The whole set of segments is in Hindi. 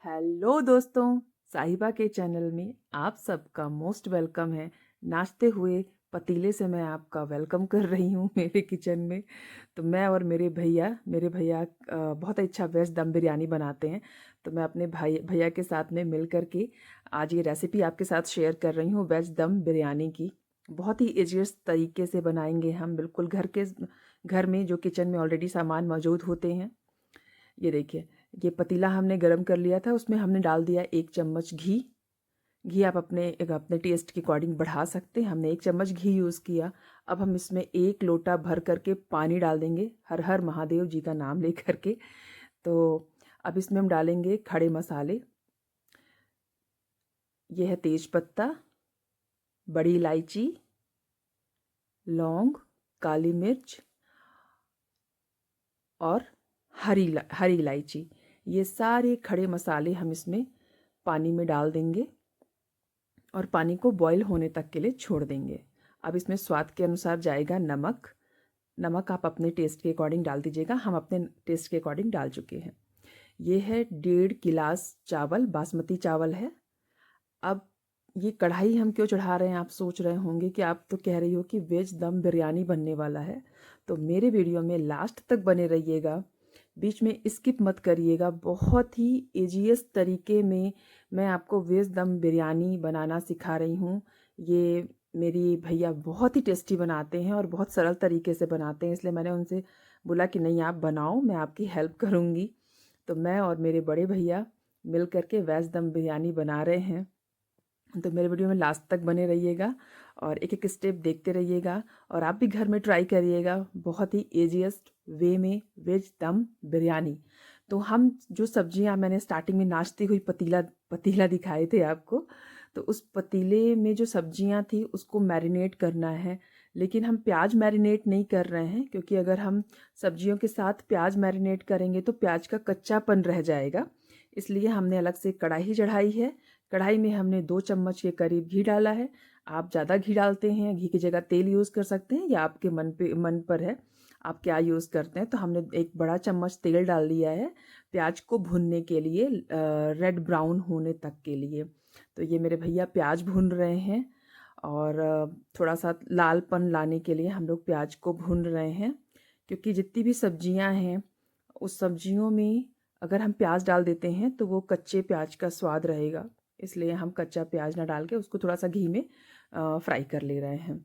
हेलो दोस्तों, साहिबा के चैनल में आप सबका मोस्ट वेलकम है। नाचते हुए पतीले से मैं आपका वेलकम कर रही हूँ मेरे किचन में। तो मैं और मेरे भैया बहुत अच्छा वेज दम बिरयानी बनाते हैं। तो मैं अपने भाई भैया के साथ में मिल कर के आज ये रेसिपी आपके साथ शेयर कर रही हूँ वेज दम बिरयानी की। बहुत ही इजीएस्ट तरीके से बनाएंगे हम, बिल्कुल घर में जो किचन में ऑलरेडी सामान मौजूद होते हैं। ये देखिए, ये पतीला हमने गरम कर लिया था, उसमें हमने डाल दिया 1 चम्मच घी। घी आप अपने टेस्ट के अकॉर्डिंग बढ़ा सकते हैं। हमने 1 चम्मच घी यूज़ किया। अब हम इसमें 1 लोटा भर करके पानी डाल देंगे, हर हर महादेव जी का नाम ले करके। तो अब इसमें हम डालेंगे खड़े मसाले। ये है तेज पत्ता, बड़ी इलायची, लौंग, काली मिर्च और हरी इलायची। ये सारे खड़े मसाले हम इसमें पानी में डाल देंगे और पानी को बॉईल होने तक के लिए छोड़ देंगे। अब इसमें स्वाद के अनुसार जाएगा नमक। नमक आप अपने टेस्ट के अकॉर्डिंग डाल दीजिएगा, हम अपने टेस्ट के अकॉर्डिंग डाल चुके हैं। ये है 1.5 गिलास चावल, बासमती चावल है। अब ये कढ़ाई हम क्यों चढ़ा रहे हैं, आप सोच रहे होंगे कि आप तो कह रही हो कि वेज दम बिरयानी बनने वाला है। तो मेरे वीडियो में लास्ट तक बने रहिएगा, बीच में स्किप मत करिएगा। बहुत ही ईजीएस्ट तरीके में मैं आपको वेज दम बिरयानी बनाना सिखा रही हूँ। ये मेरी भैया बहुत ही टेस्टी बनाते हैं और बहुत सरल तरीके से बनाते हैं, इसलिए मैंने उनसे बोला कि नहीं आप बनाओ, मैं आपकी हेल्प करूँगी। तो मैं और मेरे बड़े भैया मिल करके वेज दम बिरयानी बना रहे हैं। तो मेरे वीडियो में लास्ट तक बने रहिएगा और एक एक स्टेप देखते रहिएगा और आप भी घर में ट्राई करिएगा बहुत ही ईजीएस्ट वे में वेज दम बिरयानी। तो हम जो सब्जियां, मैंने स्टार्टिंग में नाचती हुई पतीला पतीला दिखाए थे आपको, तो उस पतीले में जो सब्जियां थी उसको मैरिनेट करना है। लेकिन हम प्याज मैरिनेट नहीं कर रहे हैं, क्योंकि अगर हम सब्जियों के साथ प्याज मैरिनेट करेंगे तो प्याज का कच्चापन रह जाएगा। इसलिए हमने अलग से कढ़ाई चढ़ाई है। कढ़ाई में हमने 2 चम्मच के करीब घी डाला है। आप ज़्यादा घी डालते हैं, घी की जगह तेल यूज़ कर सकते हैं, या आपके मन पर है आप क्या यूज़ करते हैं। तो हमने एक बड़ा चम्मच तेल डाल दिया है प्याज को भूनने के लिए, रेड ब्राउन होने तक के लिए। तो ये मेरे भैया प्याज भून रहे हैं और थोड़ा सा लालपन लाने के लिए हम लोग प्याज को भून रहे हैं। क्योंकि जितनी भी सब्जियां हैं उस सब्जियों में अगर हम प्याज डाल देते हैं तो वो कच्चे प्याज का स्वाद रहेगा, इसलिए हम कच्चा प्याज ना डाल के उसको थोड़ा सा घी में फ्राई कर ले रहे हैं।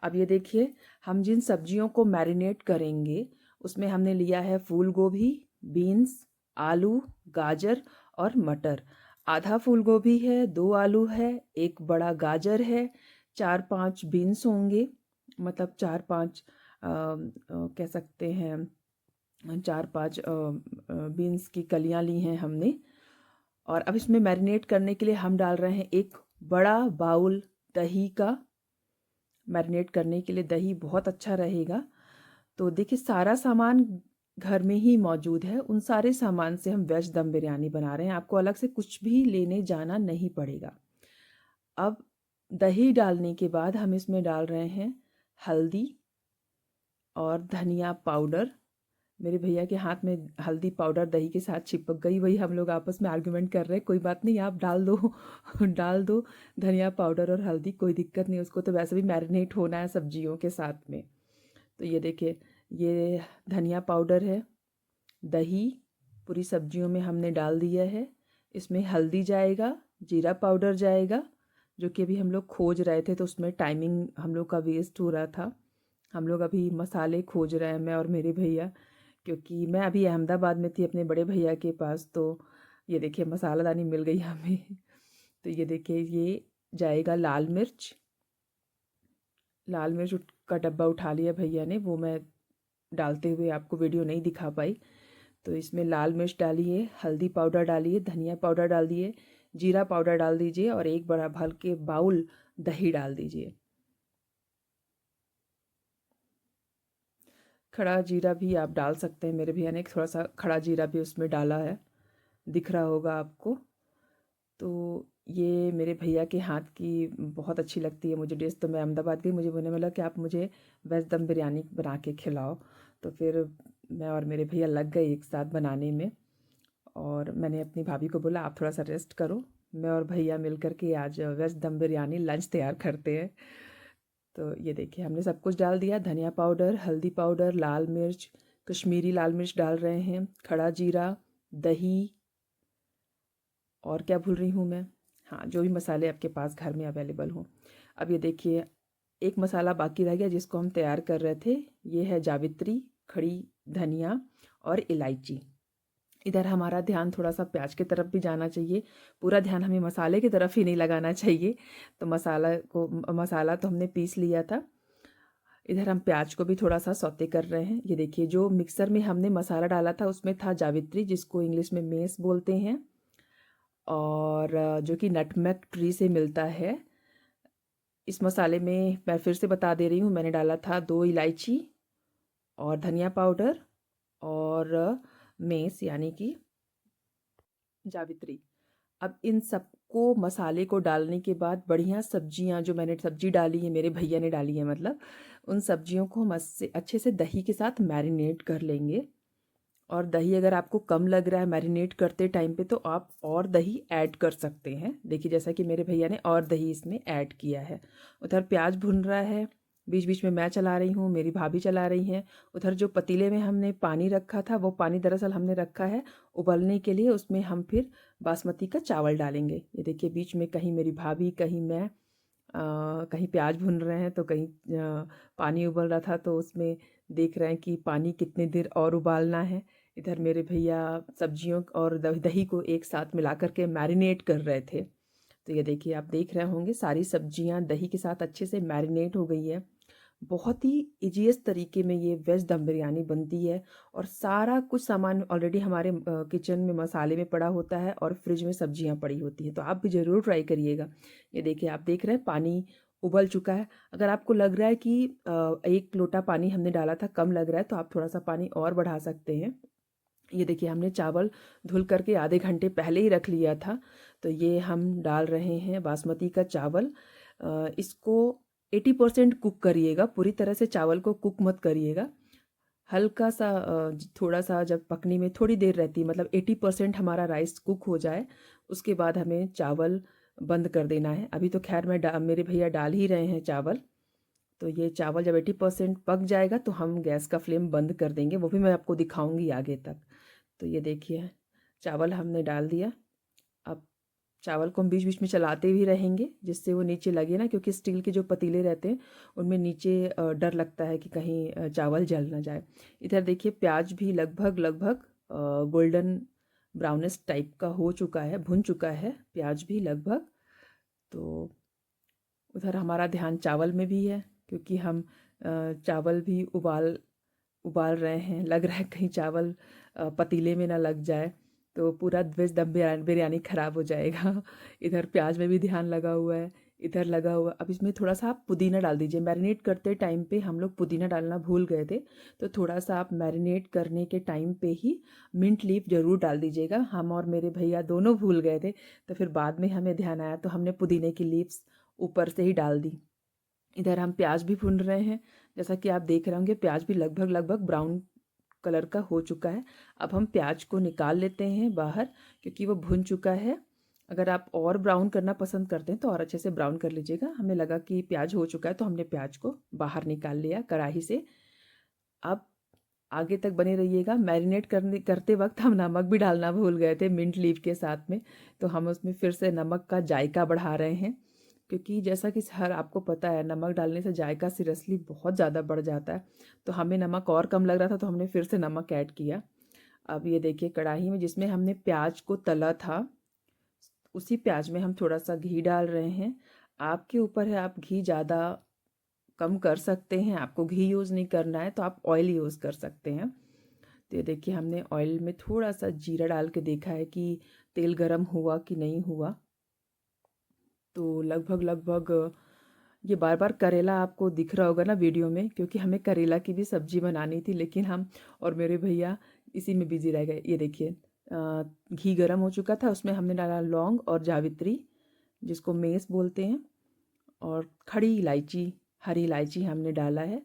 अब ये देखिए, हम जिन सब्जियों को मैरिनेट करेंगे उसमें हमने लिया है फूल गोभी, बीन्स, आलू, गाजर और मटर। आधा फूल गोभी है, 2 आलू है, एक बड़ा गाजर है, 4-5 बीन्स होंगे, मतलब 4-5 कह सकते हैं 4-5 बीन्स की कलियां ली हैं हमने। और अब इसमें मैरिनेट करने के लिए हम डाल रहे हैं एक बड़ा बाउल दही का। मैरिनेट करने के लिए दही बहुत अच्छा रहेगा। तो देखिए, सारा सामान घर में ही मौजूद है, उन सारे सामान से हम वेज दम बिरयानी बना रहे हैं, आपको अलग से कुछ भी लेने जाना नहीं पड़ेगा। अब दही डालने के बाद हम इसमें डाल रहे हैं हल्दी और धनिया पाउडर। मेरे भैया के हाथ में हल्दी पाउडर दही के साथ चिपक गई, वही हम लोग आपस में आर्गुमेंट कर रहे हैं। कोई बात नहीं, आप डाल दो डाल दो धनिया पाउडर और हल्दी, कोई दिक्कत नहीं, उसको तो वैसे भी मैरिनेट होना है सब्जियों के साथ में। तो ये देखिए, ये धनिया पाउडर है, दही पूरी सब्जियों में हमने डाल दिया है। इसमें हल्दी जाएगा, जीरा पाउडर जाएगा, जो कि अभी हम लोग खोज रहे थे तो उसमें टाइमिंग हम लोग का वेस्ट हो रहा था। हम लोग अभी मसाले खोज रहे हैं, मैं और मेरे भैया, क्योंकि मैं अभी अहमदाबाद में थी अपने बड़े भैया के पास। तो ये देखिए, मसालादानी मिल गई हमें तो ये देखिए, ये जाएगा लाल मिर्च। लाल मिर्च का डब्बा उठा लिया भैया ने, वो मैं डालते हुए आपको वीडियो नहीं दिखा पाई। तो इसमें लाल मिर्च डालिए, हल्दी पाउडर डालिए, धनिया पाउडर डाल दिए, जीरा पाउडर डाल दीजिए और एक बड़ा भर के बाउल दही डाल दीजिए। खड़ा जीरा भी आप डाल सकते हैं, मेरे भैया ने थोड़ा सा खड़ा जीरा भी उसमें डाला है, दिख रहा होगा आपको। तो ये मेरे भैया के हाथ की बहुत अच्छी लगती है मुझे डिश। तो मैं अहमदाबाद गई, मुझे बोलने वाला कि आप मुझे वेज दम बिरयानी बना के खिलाओ। तो फिर मैं और मेरे भैया लग गए एक साथ बनाने में। और मैंने अपनी भाभी को बोला आप थोड़ा सा रेस्ट करो, मैं और भैया मिल कर के आज वेज दम बिरयानी लंच तैयार करते हैं। तो ये देखिए हमने सब कुछ डाल दिया, धनिया पाउडर, हल्दी पाउडर, लाल मिर्च, कश्मीरी लाल मिर्च डाल रहे हैं, खड़ा जीरा, दही, और क्या भूल रही हूँ मैं, हाँ जो भी मसाले आपके पास घर में अवेलेबल हों। अब ये देखिए एक मसाला बाकी रह गया जिसको हम तैयार कर रहे थे, ये है जावित्री, खड़ी धनिया और इलायची। इधर हमारा ध्यान थोड़ा सा प्याज की तरफ भी जाना चाहिए, पूरा ध्यान हमें मसाले की तरफ ही नहीं लगाना चाहिए। तो मसाला तो हमने पीस लिया था। इधर हम प्याज को भी थोड़ा सा सौते कर रहे हैं। ये देखिए जो मिक्सर में हमने मसाला डाला था उसमें था जावित्री, जिसको इंग्लिश में मेस बोलते हैं, और जो कि नटमेग ट्री से मिलता है। इस मसाले में मैं फिर से बता दे रही हूँ, मैंने डाला था 2 इलायची और धनिया पाउडर और मेस यानी कि जावित्री। अब इन सबको मसाले को डालने के बाद बढ़िया सब्जियां, जो मैंने सब्जी डाली है, मेरे भैया ने डाली है मतलब, उन सब्जियों को हम अच्छे से दही के साथ मैरिनेट कर लेंगे। और दही अगर आपको कम लग रहा है मैरिनेट करते टाइम पे तो आप और दही ऐड कर सकते हैं। देखिए जैसा कि मेरे भैया ने और दही इसमें ऐड किया है। उधर प्याज भुन रहा है, बीच बीच में मैं चला रही हूँ, मेरी भाभी चला रही हैं। उधर जो पतीले में हमने पानी रखा था वो पानी दरअसल हमने रखा है उबलने के लिए, उसमें हम फिर बासमती का चावल डालेंगे। ये देखिए बीच में कहीं मेरी भाभी कहीं मैं कहीं प्याज भुन रहे हैं तो कहीं पानी उबल रहा था, तो उसमें देख रहे हैं कि पानी कितनी देर और उबालना है। इधर मेरे भैया सब्जियों और दही को एक साथ मिला कर के मैरिनेट कर रहे थे। तो ये देखिए आप देख रहे होंगे सारी सब्जियां दही के साथ अच्छे से मैरिनेट हो गई है। बहुत ही ईजीएस्ट तरीके में ये वेज दम बिरयानी बनती है, और सारा कुछ सामान ऑलरेडी हमारे किचन में मसाले में पड़ा होता है और फ्रिज में सब्जियां पड़ी होती हैं। तो आप भी ज़रूर ट्राई करिएगा। ये देखिए आप देख रहे हैं पानी उबल चुका है। अगर आपको लग रहा है कि 1 लोटा पानी हमने डाला था कम लग रहा है तो आप थोड़ा सा पानी और बढ़ा सकते हैं। ये देखिए हमने चावल धुल करके आधे घंटे पहले ही रख लिया था। तो ये हम डाल रहे हैं बासमती का चावल। इसको 80% कुक करिएगा, पूरी तरह से चावल को कुक मत करिएगा। हल्का सा थोड़ा सा जब पकने में थोड़ी देर रहती है, मतलब 80% हमारा राइस कुक हो जाए उसके बाद हमें चावल बंद कर देना है। अभी तो खैर मेरे भैया डाल ही रहे हैं चावल। तो ये चावल जब 80% पक जाएगा तो हम गैस का फ्लेम बंद कर देंगे, वो भी मैं आपको दिखाऊंगी आगे तक। तो ये देखिए चावल हमने डाल दिया। अब चावल को हम बीच बीच में चलाते भी रहेंगे जिससे वो नीचे लगे ना, क्योंकि स्टील के जो पतीले रहते हैं उनमें नीचे डर लगता है कि कहीं चावल जल ना जाए। इधर देखिए प्याज भी लगभग लगभग गोल्डन ब्राउनिश टाइप का हो चुका है, भुन चुका है प्याज भी लगभग। तो उधर हमारा ध्यान चावल में भी है, क्योंकि हम चावल भी उबाल रहे हैं। लग रहा है कहीं चावल पतीले में ना लग जाए तो पूरा वेज दम बिरयानी ख़राब हो जाएगा। इधर प्याज में भी ध्यान लगा हुआ है, इधर लगा हुआ। अब इसमें थोड़ा सा आप पुदीना डाल दीजिए। मैरिनेट करते टाइम पे हम लोग पुदीना डालना भूल गए थे, तो थोड़ा सा आप मैरिनेट करने के टाइम पे ही मिंट लीफ ज़रूर डाल दीजिएगा। हम और मेरे भैया दोनों भूल गए थे, तो फिर बाद में हमें ध्यान आया तो हमने पुदीने की लीव्स ऊपर से ही डाल दी। इधर हम प्याज भी भून रहे हैं, जैसा कि आप देख रहे होंगे प्याज भी लगभग लगभग ब्राउन कलर का हो चुका है। अब हम प्याज को निकाल लेते हैं बाहर, क्योंकि वो भुन चुका है। अगर आप और ब्राउन करना पसंद करते हैं तो और अच्छे से ब्राउन कर लीजिएगा। हमें लगा कि प्याज हो चुका है तो हमने प्याज को बाहर निकाल लिया कढ़ाई से। अब आगे तक बने रहिएगा। मैरिनेट करते वक्त हम नमक भी डालना भूल गए थे मिंट लीफ के साथ में, तो हम उसमें फिर से नमक का जायका बढ़ा रहे हैं, क्योंकि जैसा कि हर आपको पता है नमक डालने से जायका सीरियसली बहुत ज़्यादा बढ़ जाता है। तो हमें नमक और कम लग रहा था तो हमने फिर से नमक ऐड किया। अब ये देखिए कढ़ाई में जिसमें हमने प्याज को तला था उसी प्याज में हम थोड़ा सा घी डाल रहे हैं। आपके ऊपर है, आप घी ज़्यादा कम कर सकते हैं। आपको घी यूज़ नहीं करना है तो आप ऑयल यूज़ कर सकते हैं। तो ये देखिए हमने ऑयल में थोड़ा सा जीरा डाल के देखा है कि तेल गरम हुआ कि नहीं हुआ। तो लगभग लगभग ये बार बार करेला आपको दिख रहा होगा ना वीडियो में, क्योंकि हमें करेला की भी सब्जी बनानी थी लेकिन हम और मेरे भैया इसी में बिजी रह गए। ये देखिए घी गरम हो चुका था, उसमें हमने डाला लौंग और जावित्री जिसको मेस बोलते हैं, और खड़ी इलायची, हरी इलायची हमने डाला है।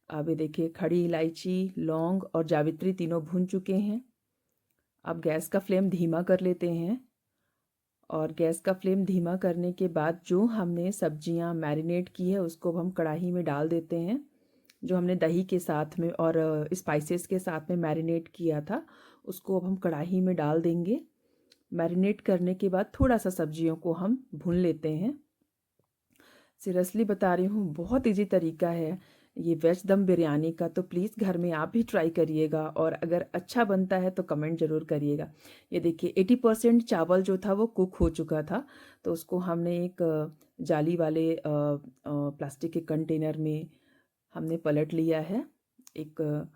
अब ये देखिए खड़ी इलायची, लौंग और जावित्री तीनों भुन चुके हैं। अब गैस का फ्लेम धीमा कर लेते हैं और गैस का फ्लेम धीमा करने के बाद जो हमने सब्जियां मैरिनेट की है उसको अब हम कढ़ाई में डाल देते हैं। जो हमने दही के साथ में और स्पाइसेस के साथ में मैरिनेट किया था उसको अब हम कढ़ाई में डाल देंगे। मैरिनेट करने के बाद थोड़ा सा सब्जियों को हम भून लेते हैं। सीरियसली बता रही हूँ, बहुत इजी तरीका है ये वेज दम बिरयानी का, तो प्लीज़ घर में आप भी ट्राई करिएगा और अगर अच्छा बनता है तो कमेंट ज़रूर करिएगा। ये देखिए 80% चावल जो था वो कुक हो चुका था, तो उसको हमने एक जाली वाले प्लास्टिक के कंटेनर में हमने पलट लिया है, एक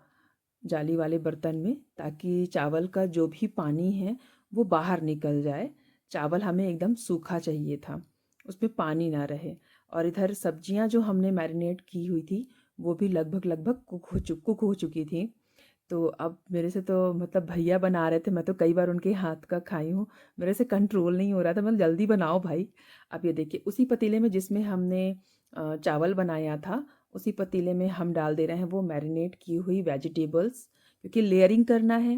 जाली वाले बर्तन में, ताकि चावल का जो भी पानी है वो बाहर निकल जाए। चावल हमें एकदम सूखा चाहिए था, उसमें पानी ना रहे। और इधर सब्जियां जो हमने मैरिनेट की हुई थी वो भी लगभग लगभग कुक हो चुकी थी। तो अब मेरे से तो मतलब भैया बना रहे थे, मैं तो कई बार उनके हाथ का खाई हूँ, मेरे से कंट्रोल नहीं हो रहा था, मतलब जल्दी बनाओ भाई। अब ये देखिए उसी पतीले में जिसमें हमने चावल बनाया था उसी पतीले में हम डाल दे रहे हैं वो मैरिनेट की हुई वेजिटेबल्स, क्योंकि लेयरिंग करना है।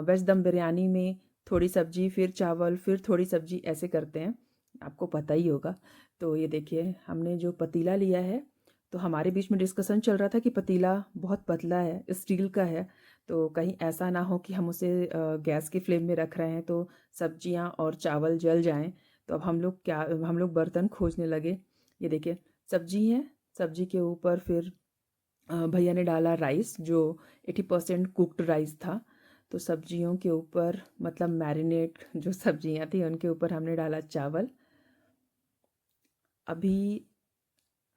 वेज दम बिरयानी में थोड़ी सब्जी फिर चावल फिर थोड़ी सब्जी ऐसे करते हैं, आपको पता ही होगा। तो ये देखिए हमने जो पतीला लिया है, तो हमारे बीच में डिस्कशन चल रहा था कि पतीला बहुत पतला है, स्टील का है, तो कहीं ऐसा ना हो कि हम उसे गैस के फ्लेम में रख रहे हैं तो सब्जियां और चावल जल जाएं। तो अब हम लोग बर्तन खोजने लगे। ये देखिए सब्जी है, सब्जी के ऊपर फिर भैया ने डाला राइस जो 80% कुक्ड राइस था। तो सब्जियों के ऊपर मतलब मैरिनेट जो सब्जियां थी उनके ऊपर हमने डाला चावल। अभी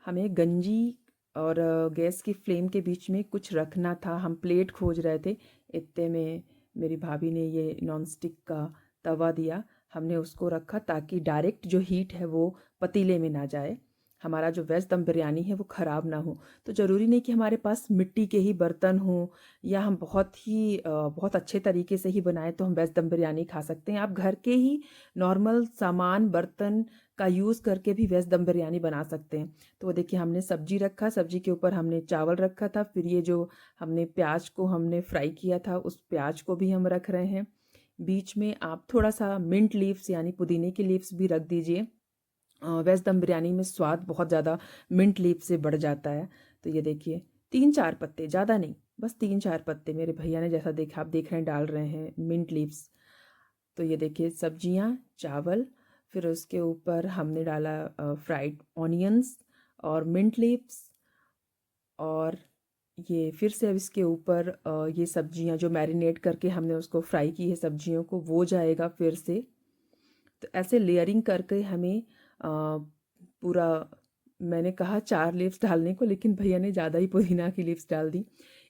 हमें गंजी और गैस की फ्लेम के बीच में कुछ रखना था, हम प्लेट खोज रहे थे। इतने में मेरी भाभी ने ये नॉन स्टिक का तवा दिया, हमने उसको रखा ताकि डायरेक्ट जो हीट है वो पतीले में ना जाए, हमारा जो वेज दम बिरयानी है वो ख़राब ना हो। तो ज़रूरी नहीं कि हमारे पास मिट्टी के ही बर्तन हों या हम बहुत अच्छे तरीके से ही बनाएं तो हम वेज दम बिरयानी खा सकते हैं। आप घर के ही नॉर्मल सामान बर्तन का यूज़ करके भी वेज दम बिरयानी बना सकते हैं। तो वो देखिए हमने सब्जी रखा, सब्जी के ऊपर हमने चावल रखा था, फिर ये जो हमने प्याज को हमने फ्राई किया था उस प्याज को भी हम रख रहे हैं। बीच में आप थोड़ा सा मिंट लीव्स यानी पुदीने की लीव्स भी रख दीजिए। वेज दम बिरयानी में स्वाद बहुत ज़्यादा मिंट लीफ से बढ़ जाता है। तो ये देखिए 3-4 पत्ते, ज़्यादा नहीं, बस 3-4 पत्ते मेरे भैया ने जैसा देखा आप देख रहे हैं डाल रहे हैं मिंट लीव्स। तो ये देखिए सब्जियां, चावल, फिर उसके ऊपर हमने डाला फ्राइड ऑनियंस और मिंट लीव्स, और ये फिर से अब इसके ऊपर ये सब्जियां जो मैरिनेट करके हमने उसको फ्राई की है सब्जियों को वो जाएगा फिर से। तो ऐसे लेयरिंग करके हमें पूरा, मैंने कहा 4 लीव्स डालने को लेकिन भैया ने ज़्यादा ही पुदीना की लीव्स डाल दी।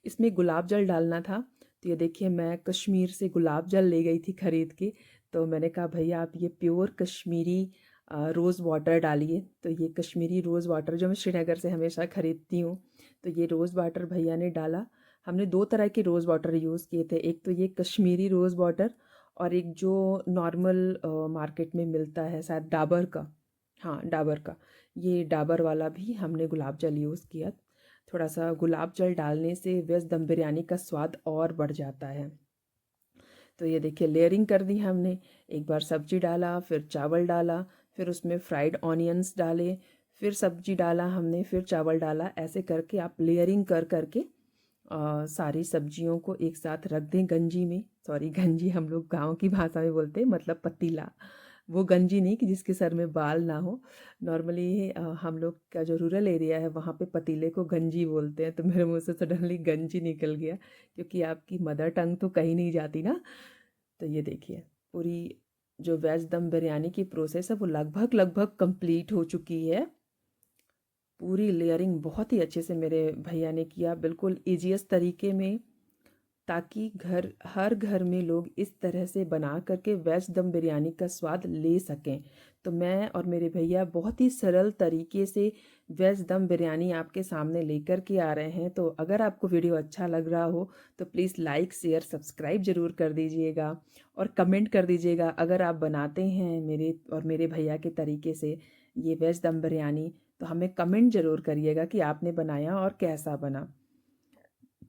इसमें गुलाब जल डालना था, तो ये देखिए मैं कश्मीर से गुलाब जल ले गई थी ख़रीद के। तो मैंने कहा भैया आप ये प्योर कश्मीरी रोज़ वाटर डालिए। तो ये कश्मीरी रोज़ वाटर जो मैं श्रीनगर से हमेशा ख़रीदती हूँ, तो ये रोज़ वाटर भैया ने डाला। हमने 2 तरह के रोज़ वाटर यूज़ किए थे, एक तो ये कश्मीरी रोज़ वाटर और एक जो नॉर्मल मार्केट में मिलता है शायद डाबर का, हाँ डाबर का, ये डाबर वाला भी हमने गुलाब जल यूज़ किया। थोड़ा सा गुलाब जल डालने से वेज दम बिरयानी का स्वाद और बढ़ जाता है। तो ये देखिए लेयरिंग कर दी हमने, एक बार सब्जी डाला फिर चावल डाला, फिर उसमें फ्राइड ऑनियंस डाले, फिर सब्जी डाला हमने, फिर चावल डाला, ऐसे करके आप लेयरिंग कर करके सारी सब्जियों को एक साथ रख दें गंजी में। सॉरी गंजी हम लोग गांव की भाषा में बोलते हैं, मतलब पतीला, वो गंजी नहीं कि जिसके सर में बाल ना हो। नॉर्मली हम लोग का जो रूरल एरिया है वहाँ पे पतीले को गंजी बोलते हैं, तो मेरे मुंह से सडनली गंजी निकल गया, क्योंकि आपकी मदर टंग तो कहीं नहीं जाती ना। तो ये देखिए पूरी जो वेज दम बिरयानी की प्रोसेस है वो लगभग लगभग कंप्लीट हो चुकी है। पूरी लेयरिंग बहुत ही अच्छे से मेरे भैया ने किया, बिल्कुल ईजीएस्ट तरीके में, ताकि हर घर में लोग इस तरह से बना करके वेज दम बिरयानी का स्वाद ले सकें। तो मैं और मेरे भैया बहुत ही सरल तरीके से वेज दम बिरयानी आपके सामने लेकर के आ रहे हैं। तो अगर आपको वीडियो अच्छा लग रहा हो तो प्लीज़ लाइक शेयर सब्सक्राइब ज़रूर कर दीजिएगा और कमेंट कर दीजिएगा अगर आप बनाते हैं मेरे और मेरे भैया के तरीके से ये वेज दम बिरयानी, तो हमें कमेंट ज़रूर करिएगा कि आपने बनाया और कैसा बना।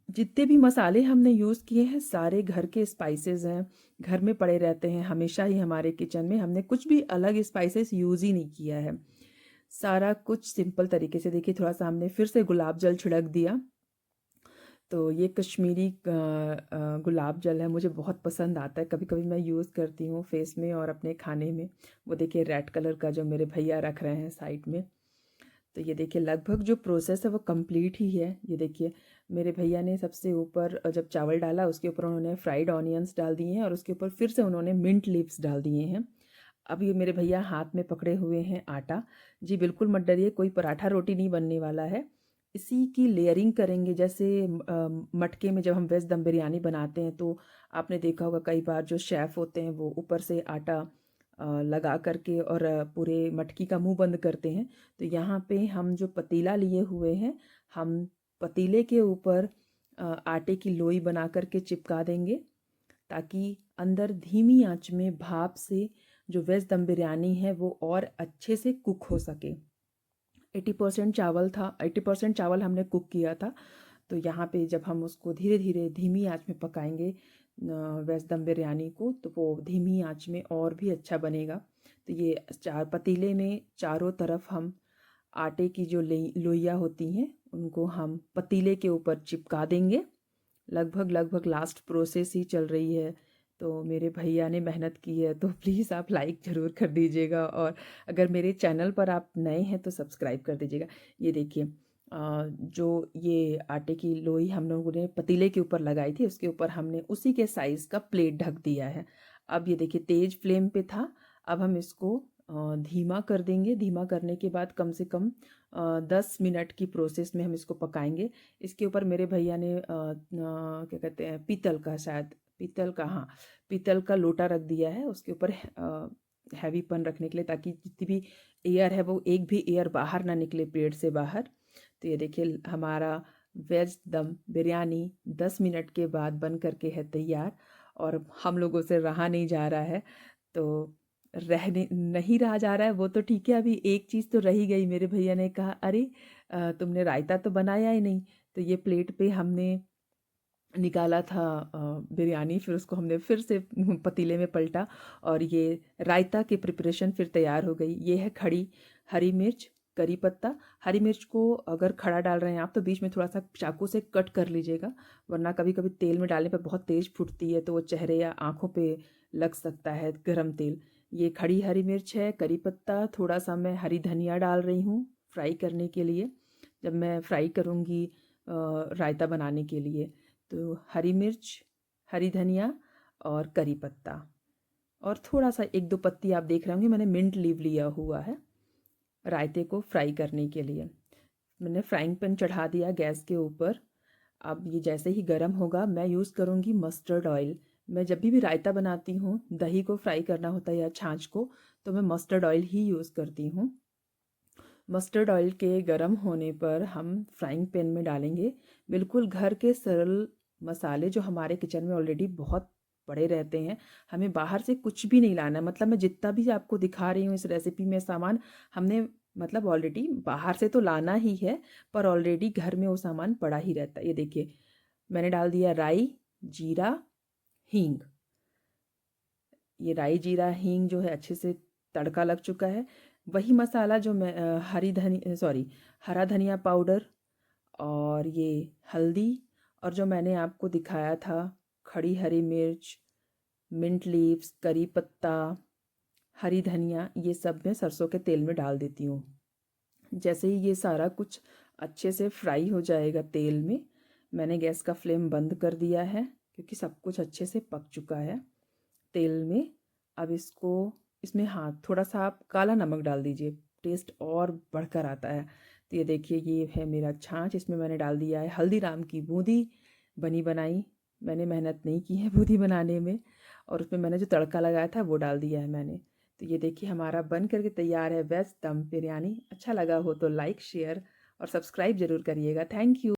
जितने भी मसाले हमने यूज़ किए हैं सारे घर के स्पाइसेस हैं, घर में पड़े रहते हैं हमेशा ही हमारे किचन में। हमने कुछ भी अलग स्पाइसेस यूज़ ही नहीं किया है, सारा कुछ सिंपल तरीके से। देखिए थोड़ा सा हमने फिर से गुलाब जल छिड़क दिया। तो ये कश्मीरी गुलाब जल है, मुझे बहुत पसंद आता है, कभी कभी मैं यूज़ करती हूँ फेस में और अपने खाने में। वो देखिए रेड कलर का जो मेरे भैया रख रहे हैं साइड में। तो ये देखिए लगभग जो प्रोसेस है वो कंप्लीट ही है। ये देखिए मेरे भैया ने सबसे ऊपर जब चावल डाला उसके ऊपर उन्होंने फ्राइड ऑनियंस डाल दिए हैं और उसके ऊपर फिर से उन्होंने मिंट लीव्स डाल दिए हैं। अब ये मेरे भैया हाथ में पकड़े हुए हैं आटा। जी बिल्कुल मत डरिए, कोई पराठा रोटी नहीं बनने वाला है। इसी की लेयरिंग करेंगे, जैसे मटके में जब हम वेज दम बिरयानी बनाते हैं तो आपने देखा होगा कई बार जो शेफ़ होते हैं वो ऊपर से आटा लगा करके और पूरे मटकी का मुंह बंद करते हैं। तो यहाँ पे हम जो पतीला लिए हुए हैं, हम पतीले के ऊपर आटे की लोई बना करके चिपका देंगे, ताकि अंदर धीमी आंच में भाप से जो वेज दम बिरयानी है वो और अच्छे से कुक हो सके। 80% चावल था, 80% चावल हमने कुक किया था। तो यहाँ पे जब हम उसको धीरे धीरे धीमी आंच में पकाएंगे वेज दम बिरयानी को, तो वो धीमी आंच में और भी अच्छा बनेगा। तो ये चार पतीले में चारों तरफ हम आटे की जो लोइयाँ होती हैं उनको हम पतीले के ऊपर चिपका देंगे। लगभग लगभग लास्ट प्रोसेस ही चल रही है। तो मेरे भैया ने मेहनत की है, तो प्लीज़ आप लाइक ज़रूर कर दीजिएगा, और अगर मेरे चैनल पर आप नए हैं तो सब्सक्राइब कर दीजिएगा। ये देखिए जो ये आटे की लोई हम लोगों ने पतीले के ऊपर लगाई थी उसके ऊपर हमने उसी के साइज़ का प्लेट ढक दिया है। अब ये देखिए तेज फ्लेम पे था, अब हम इसको धीमा कर देंगे। धीमा करने के बाद कम से कम 10 मिनट की प्रोसेस में हम इसको पकाएंगे। इसके ऊपर मेरे भैया ने क्या कहते हैं, पीतल का, शायद पीतल का, हाँ पीतल का लोटा रख दिया है उसके ऊपर हैवीपन रखने के लिए, ताकि जितनी भी एयर है वो एक भी एयर बाहर ना निकले पेट से बाहर। तो ये देखिए हमारा वेज दम बिरयानी 10 मिनट के बाद बन करके है तैयार, और हम लोगों से रहा नहीं जा रहा है। तो रहने नहीं रहा जा रहा है वो तो ठीक है, अभी एक चीज़ तो रही गई। मेरे भैया ने कहा अरे तुमने रायता तो बनाया ही नहीं। तो ये प्लेट पे हमने निकाला था बिरयानी, फिर उसको हमने फिर से पतीले में पलटा और ये रायता की प्रिपरेशन फिर तैयार हो गई। ये है खड़ी हरी मिर्च, करी पत्ता। हरी मिर्च को अगर खड़ा डाल रहे हैं आप तो बीच में थोड़ा सा चाकू से कट कर लीजिएगा, वरना कभी कभी तेल में डालने पर बहुत तेज़ फूटती है तो वो चेहरे या आँखों पे लग सकता है गरम तेल। ये खड़ी हरी मिर्च है, करी पत्ता, थोड़ा सा मैं हरी धनिया डाल रही हूँ फ्राई करने के लिए, जब मैं फ्राई करूँगी रायता बनाने के लिए। तो हरी मिर्च, हरी धनिया और करी पत्ता, और थोड़ा सा एक दो पत्ती आप देख रहे होंगे मैंने मिंट लीव लिया हुआ है रायते को फ्राई करने के लिए। मैंने फ्राइंग पैन चढ़ा दिया गैस के ऊपर। अब ये जैसे ही गर्म होगा मैं यूज़ करूँगी मस्टर्ड ऑयल। मैं जब भी रायता बनाती हूँ, दही को फ्राई करना होता है या छाछ को, तो मैं मस्टर्ड ऑयल ही यूज़ करती हूँ। मस्टर्ड ऑयल के गर्म होने पर हम फ्राइंग पैन में डालेंगे बिल्कुल घर के सरल मसाले जो हमारे किचन में ऑलरेडी बहुत पड़े रहते हैं। हमें बाहर से कुछ भी नहीं लाना है, मतलब मैं जितना भी आपको दिखा रही हूँ इस रेसिपी में सामान, हमने मतलब ऑलरेडी बाहर से तो लाना ही है, पर ऑलरेडी घर में वो सामान पड़ा ही रहता है। ये देखिए मैंने डाल दिया राई, जीरा, हींग। ये राई जीरा हींग जो है अच्छे से तड़का लग चुका है। वही मसाला जो मैं हरा धनिया पाउडर, और ये हल्दी, और जो मैंने आपको दिखाया था खड़ी हरी मिर्च, मिंट लीव्स, करी पत्ता, हरी धनिया, ये सब मैं सरसों के तेल में डाल देती हूँ। जैसे ही ये सारा कुछ अच्छे से फ्राई हो जाएगा तेल में, मैंने गैस का फ्लेम बंद कर दिया है क्योंकि सब कुछ अच्छे से पक चुका है तेल में। अब इसको, इसमें हाँ थोड़ा सा आप काला नमक डाल दीजिए, टेस्ट और बढ़कर आता है। तो ये देखिए ये है मेरा छाछ, इसमें मैंने डाल दिया है हल्दीराम की बूंदी बनी बनाई। मैंने मेहनत नहीं की है बूंदी बनाने में, और उसमें मैंने जो तड़का लगाया था वो डाल दिया है मैंने। तो ये देखिए हमारा बन करके तैयार है वेज दम बिरयानी। अच्छा लगा हो तो लाइक शेयर और सब्सक्राइब ज़रूर करिएगा। Thank you.